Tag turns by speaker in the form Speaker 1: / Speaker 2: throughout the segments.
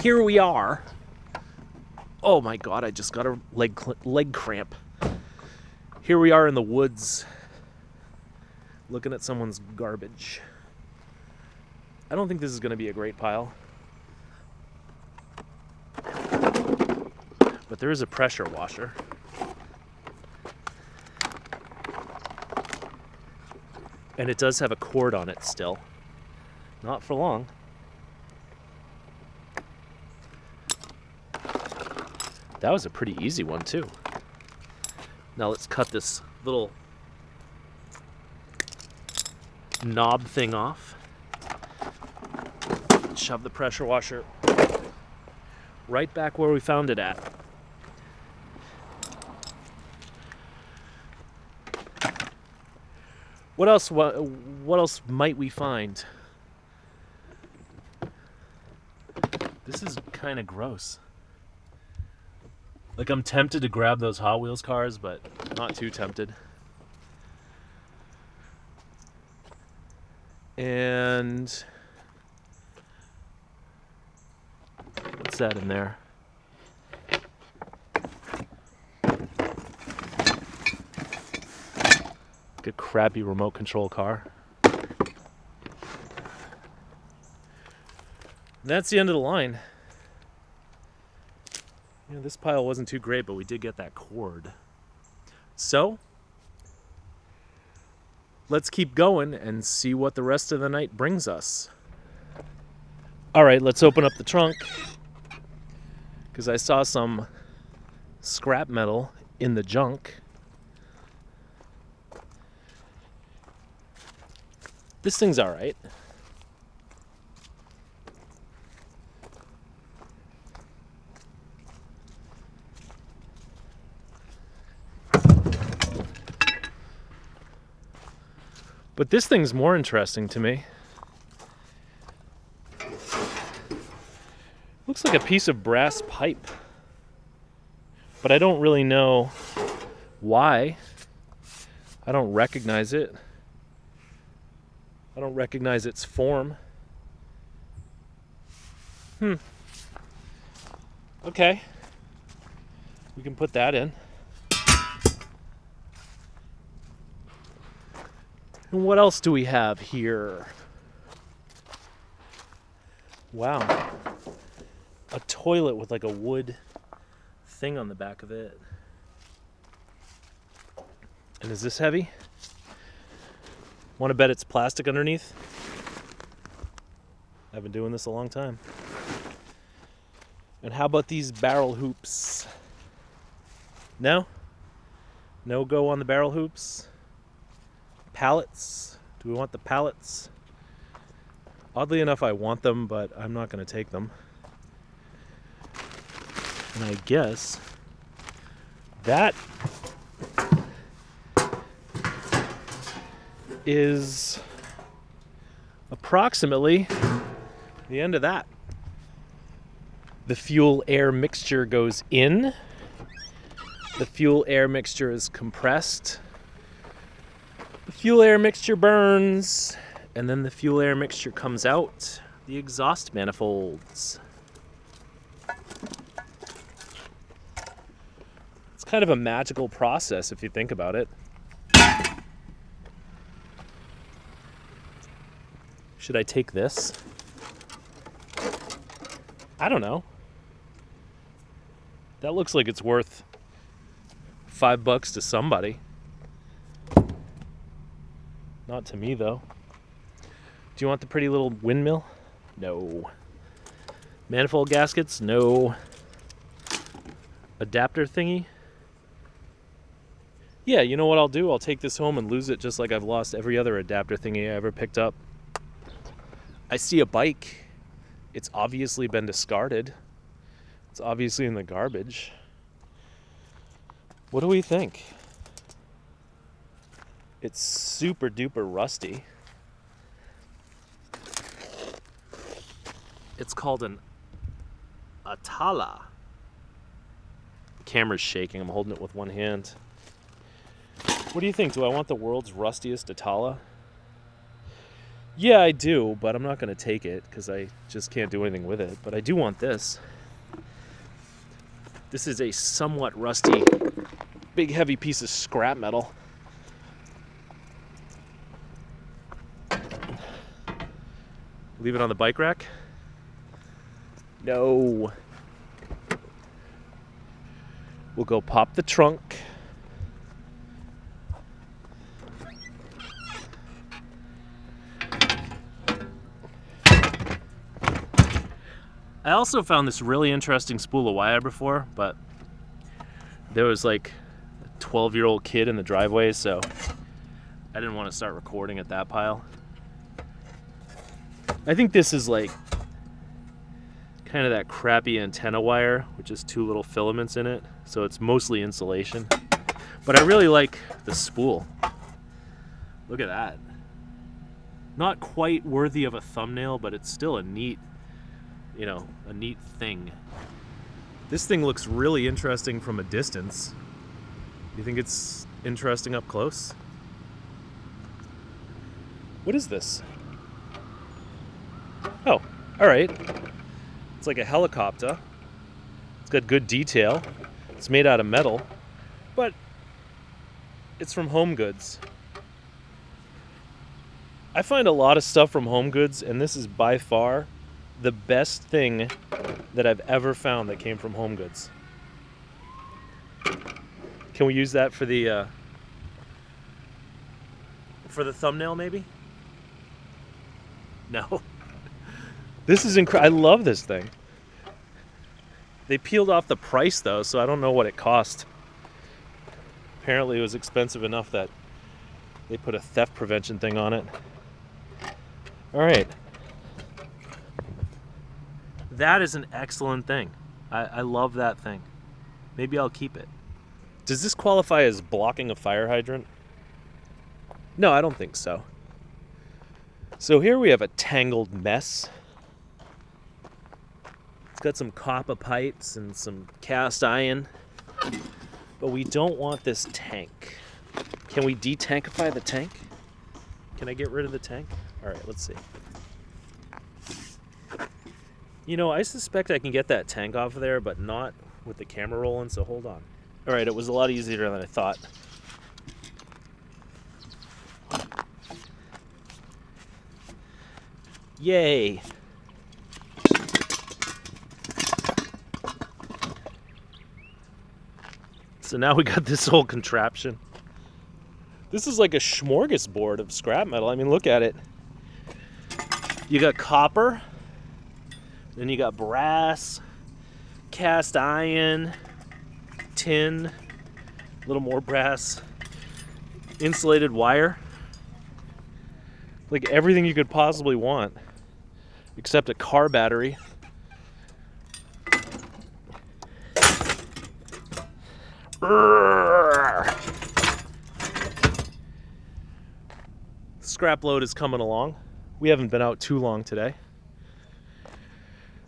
Speaker 1: Here we are. Oh my god, I just got a leg cramp. Here we are in the woods, looking at someone's garbage. I don't think this is going to be a great pile. But there is a pressure washer. And it does have a cord on it still. Not for long. That was a pretty easy one too. Now let's cut this little knob thing off. Shove the pressure washer right back where we found it at. What else might we find? This is kind of gross. Like, I'm tempted to grab those Hot Wheels cars, but not too tempted. And what's that in there? A crappy remote control car. And that's the end of the line. You know, this pile wasn't too great, but we did get that cord. So, let's keep going and see what the rest of the night brings us. Alright, let's open up the trunk, because I saw some scrap metal in the junk. This thing's alright. But this thing's more interesting to me. Looks like a piece of brass pipe. But I don't really know why. I don't recognize it. I don't recognize its form. Okay. We can put that in. And what else do we have here? Wow. A toilet with like a wood thing on the back of it. And is this heavy? Want to bet it's plastic underneath? I've been doing this a long time. And how about these barrel hoops? No? No go on the barrel hoops? Pallets? Do we want the pallets? Oddly enough, I want them, but I'm not going to take them. And I guess that is approximately the end of that. The fuel air mixture goes in. The fuel air mixture is compressed. The fuel air mixture burns. And then the fuel air mixture comes out the exhaust manifolds. It's kind of a magical process if you think about it. Should I take this? I don't know. That looks like it's worth $5 to somebody. Not to me, though. Do you want the pretty little windmill? No. Manifold gaskets? No. Adapter thingy? Yeah, you know what I'll do? I'll take this home and lose it just like I've lost every other adapter thingy I ever picked up. I see a bike. It's obviously been discarded. It's obviously in the garbage. What do we think? It's super duper rusty. It's called an Atala. The camera's shaking. I'm holding it with one hand. What do you think? Do I want the world's rustiest Atala? Yeah, I do, but I'm not going to take it because I just can't do anything with it. But I do want this. This is a somewhat rusty, big heavy piece of scrap metal. Leave it on the bike rack? No. We'll go pop the trunk. I also found this really interesting spool of wire before, but there was like a 12-year-old kid in the driveway, so I didn't want to start recording at that pile. I think this is like kind of that crappy antenna wire, which is 2 little filaments in it, so it's mostly insulation. But I really like the spool. Look at that. Not quite worthy of a thumbnail, but it's still a neat, a neat thing. This thing looks really interesting from a distance. You think it's interesting up close? What is this? Oh, all right. It's like a helicopter. It's got good detail. It's made out of metal, but it's from Home Goods. I find a lot of stuff from Home Goods, and this is by far the best thing that I've ever found that came from Home Goods. Can we use that for the thumbnail, maybe? No. This is incredible. I love this thing. They peeled off the price though, so I don't know what it cost. Apparently it was expensive enough that they put a theft prevention thing on it. All right. That is an excellent thing. I love that thing. Maybe I'll keep it. Does this qualify as blocking a fire hydrant? No, I don't think so. So here we have a tangled mess. It's got some copper pipes and some cast iron, but we don't want this tank. Can we de-tankify the tank? Can I get rid of the tank? All right, let's see. I suspect I can get that tank off of there, but not with the camera rolling, so hold on. All right, it was a lot easier than I thought. Yay! So now we got this whole contraption. This is like a smorgasbord of scrap metal. I mean, look at it. You got copper, then you got brass, cast iron, tin, a little more brass, insulated wire. Like everything you could possibly want, except a car battery. Scrap load is coming along. We haven't been out too long today.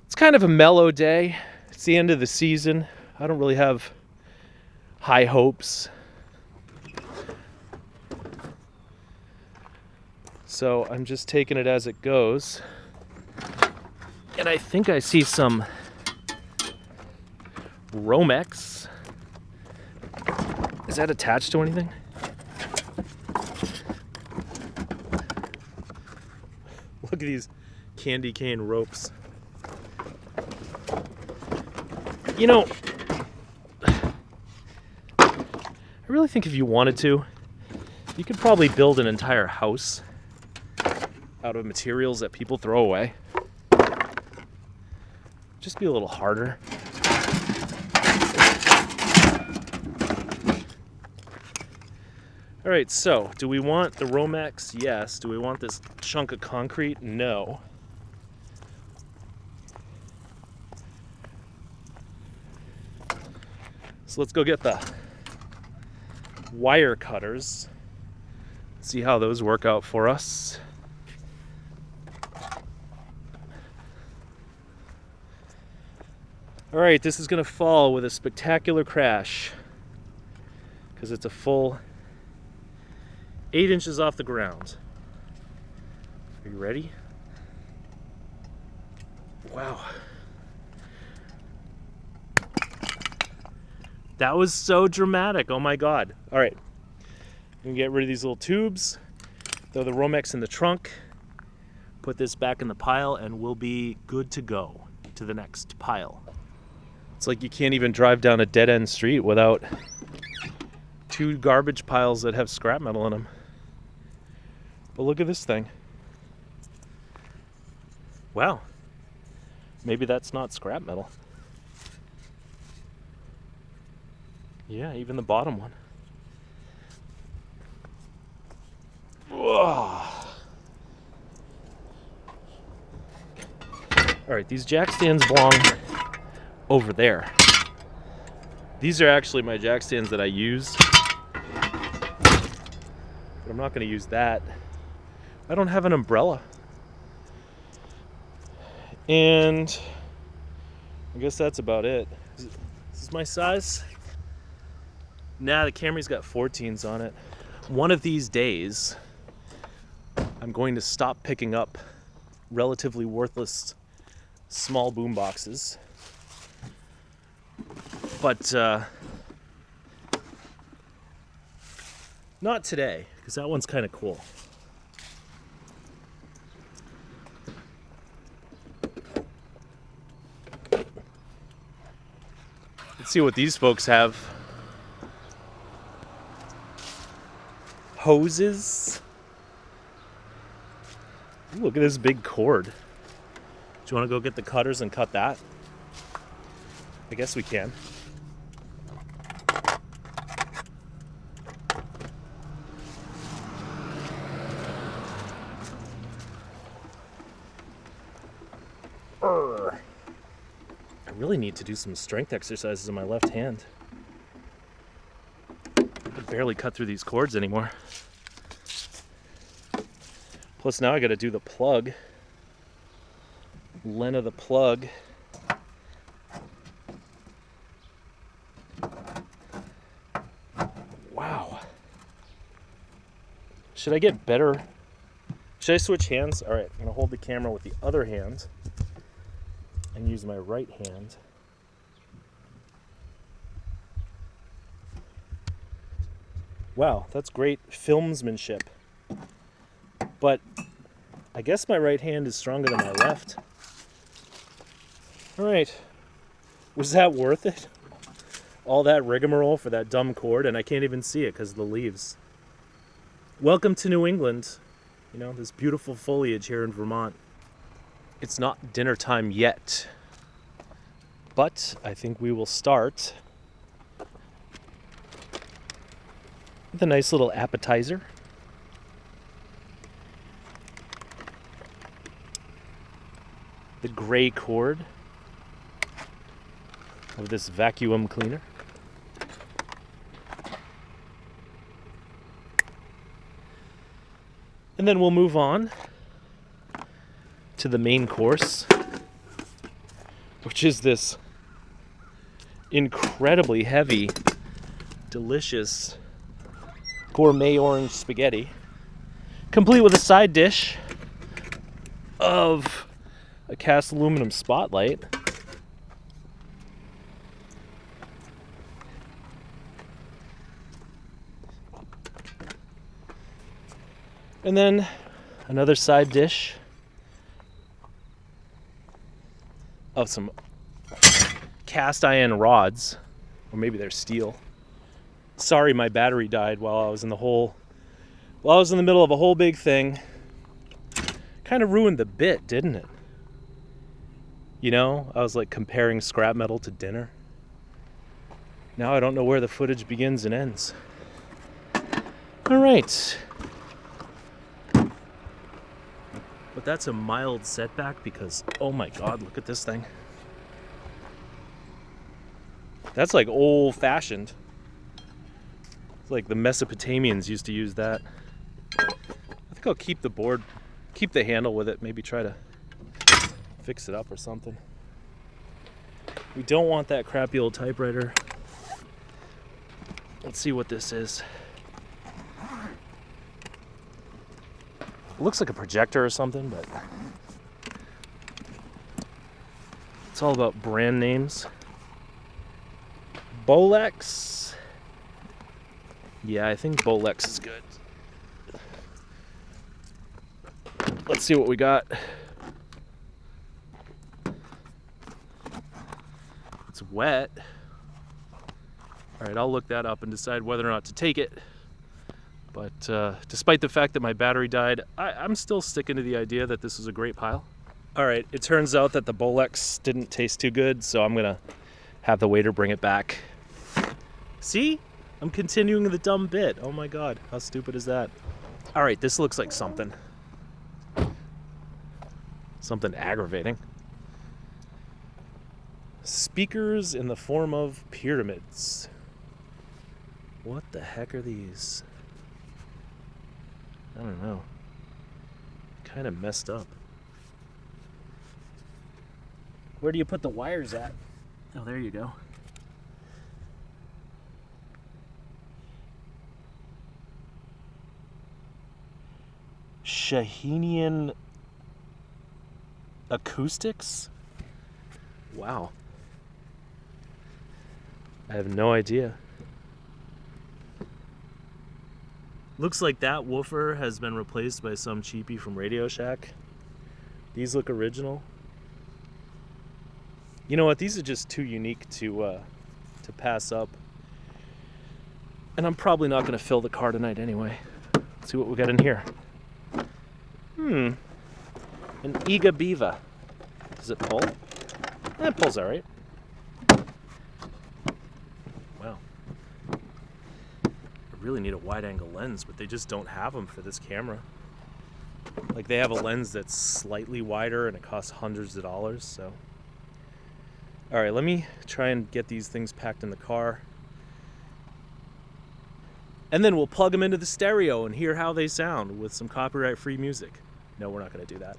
Speaker 1: It's kind of a mellow day. It's the end of the season. I don't really have high hopes. So I'm just taking it as it goes. And I think I see some Romex. Is that attached to anything? Look at these candy cane ropes. I really think if you wanted to, you could probably build an entire house out of materials that people throw away. Just be a little harder. All right, so do we want the Romex? Yes. Do we want this chunk of concrete? No. So let's go get the wire cutters. See how those work out for us. All right, this is gonna fall with a spectacular crash because it's a full 8 inches off the ground. Are you ready? Wow. That was so dramatic. Oh my God. All right. I'm gonna get rid of these little tubes, throw the Romex in the trunk, put this back in the pile, and we'll be good to go to the next pile. It's like you can't even drive down a dead-end street without 2 garbage piles that have scrap metal in them. But look at this thing. Wow. Maybe that's not scrap metal. Yeah, even the bottom one. Whoa. All right, these jack stands belong over there. These are actually my jack stands that I use. But I'm not going to use that. I don't have an umbrella. And I guess that's about it. Is this my size? Nah, the Camry's got 14s on it. One of these days, I'm going to stop picking up relatively worthless small boom boxes. But not today, because that one's kind of cool. Let's see what these folks have. Hoses. Ooh, look at this big cord. Do you want to go get the cutters and cut that? I guess we can. I really need to do some strength exercises in my left hand. I can barely cut through these cords anymore. Plus now I gotta do the plug. Length of the plug. Wow. Should I get better? Should I switch hands? All right, I'm gonna hold the camera with the other hand and use my right hand. Wow, that's great filmsmanship. But I guess my right hand is stronger than my left. All right, was that worth it? All that rigmarole for that dumb cord, and I can't even see it because of the leaves. Welcome to New England. You know, this beautiful foliage here in Vermont. It's not dinner time yet, but I think we will start with a nice little appetizer. The gray cord of this vacuum cleaner. And then we'll move on to the main course, which is this incredibly heavy, delicious gourmet orange spaghetti, complete with a side dish of a cast aluminum spotlight. And then another side dish of some cast iron rods, or maybe they're steel. Sorry, my battery died while I was in the middle of a whole big thing. Kind of ruined the bit, didn't it? You know, I was like comparing scrap metal to dinner. Now I don't know where the footage begins and ends. All right. But that's a mild setback because, oh my God, look at this thing. That's like old-fashioned. It's like the Mesopotamians used to use that. I think I'll keep the board, keep the handle with it, maybe try to fix it up or something. We don't want that crappy old typewriter. Let's see what this is. It looks like a projector or something, but it's all about brand names. Bolex. Yeah, I think Bolex is good. Let's see what we got. It's wet. All right, I'll look that up and decide whether or not to take it. But despite the fact that my battery died, I'm still sticking to the idea that this is a great pile. All right, it turns out that the Bolex didn't taste too good, so I'm gonna have the waiter bring it back. See? I'm continuing the dumb bit. Oh my God, how stupid is that? All right, this looks like something. Something aggravating. Speakers in the form of pyramids. What the heck are these? I don't know. Kind of messed up. Where do you put the wires at? Oh, there you go. Shahinian acoustics? Wow. I have no idea. Looks like that woofer has been replaced by some cheapie from Radio Shack. These look original. You know what? These are just too unique to pass up. And I'm probably not going to fill the car tonight anyway. Let's see what we got in here. An Iga Biva. Does it pull? It pulls all right. Wow. I really need a wide-angle lens, but they just don't have them for this camera. Like, they have a lens that's slightly wider and it costs hundreds of dollars, so. All right, let me try and get these things packed in the car. And then we'll plug them into the stereo and hear how they sound with some copyright-free music. No, we're not going to do that.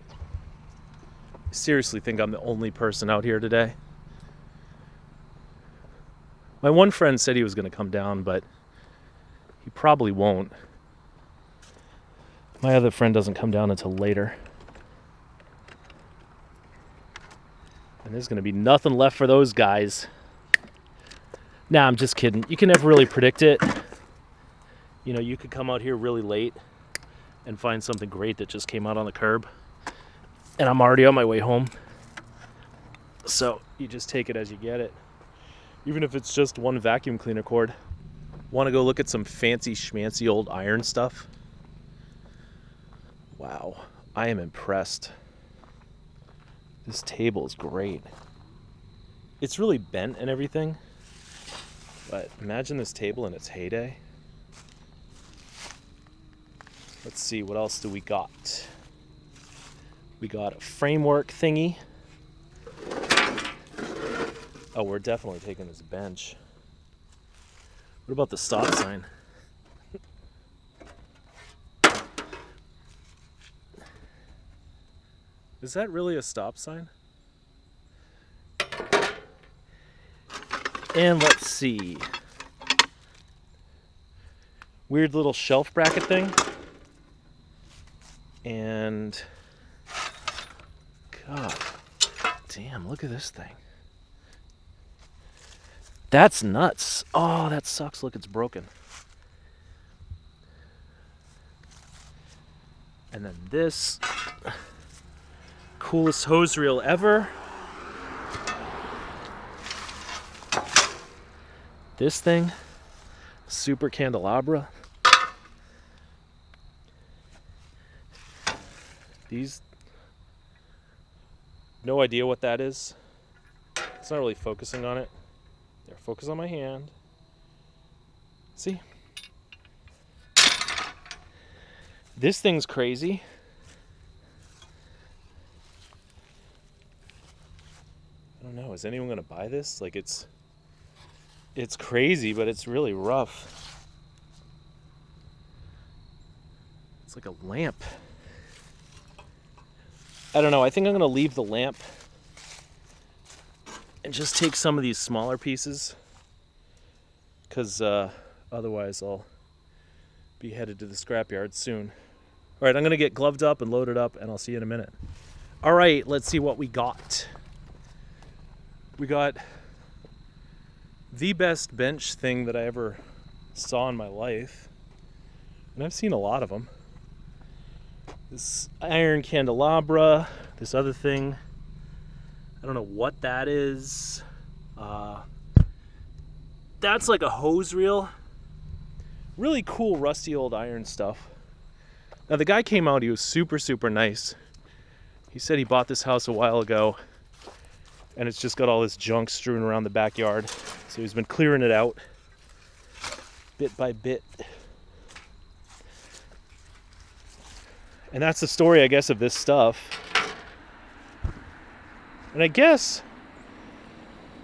Speaker 1: I seriously think I'm the only person out here today. My one friend said he was going to come down, but he probably won't. My other friend doesn't come down until later. And there's going to be nothing left for those guys. Nah, I'm just kidding. You can never really predict it. You know, you could come out here really late and find something great that just came out on the curb. And I'm already on my way home. So you just take it as you get it. Even if it's just one vacuum cleaner cord. Want to go look at some fancy schmancy old iron stuff? Wow, I am impressed. This table is great. It's really bent and everything, but imagine this table in its heyday. Let's see, what else do we got? We got a framework thingy. Oh, we're definitely taking this bench. What about the stop sign? Is that really a stop sign? And let's see. Weird little shelf bracket thing. And God damn, look at this thing. That's nuts. Oh, that sucks. Look, it's broken. And then this. Coolest hose reel ever. This thing. Super candelabra. These. No idea what that is. It's not really focusing on it. There, focus on my hand. See? This thing's crazy. I don't know, is anyone gonna buy this? Like, it's crazy, but it's really rough. It's like a lamp. I don't know, I think I'm gonna leave the lamp and just take some of these smaller pieces, because otherwise I'll be headed to the scrapyard soon. All right, I'm gonna get gloved up and loaded up, and I'll see you in a minute. All right, let's see what we got. We got the best bench thing that I ever saw in my life, and I've seen a lot of them. This iron candelabra, this other thing, I don't know what that is. That's like a hose reel. Really cool rusty old iron stuff. Now the guy came out, he was super nice. He said he bought this house a while ago and it's just got all this junk strewn around the backyard. So he's been clearing it out bit by bit. And that's the story, I guess, of this stuff. And I guess,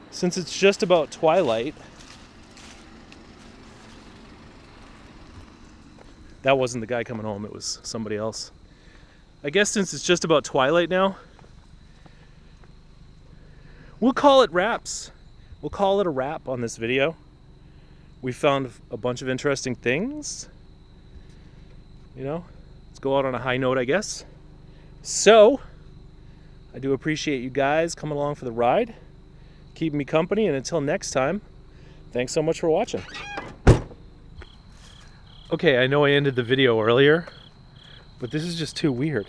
Speaker 1: since it's just about twilight, that wasn't the guy coming home, it was somebody else. I guess since it's just about twilight now, we'll call it wraps. We'll call it a wrap on this video. We found a bunch of interesting things. You know, let's go out on a high note, I guess. So, I do appreciate you guys coming along for the ride, keeping me company, and until next time, thanks so much for watching. Okay, I know I ended the video earlier, but this is just too weird.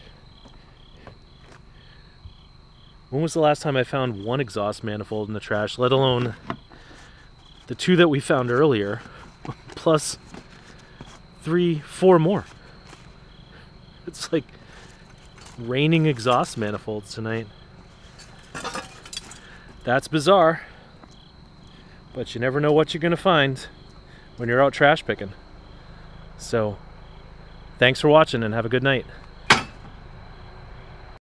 Speaker 1: When was the last time I found one exhaust manifold in the trash, let alone the two that we found earlier, plus 3, 4 more? It's like raining exhaust manifolds tonight. That's bizarre, but you never know what you're gonna find when you're out trash picking. So, thanks for watching and have a good night.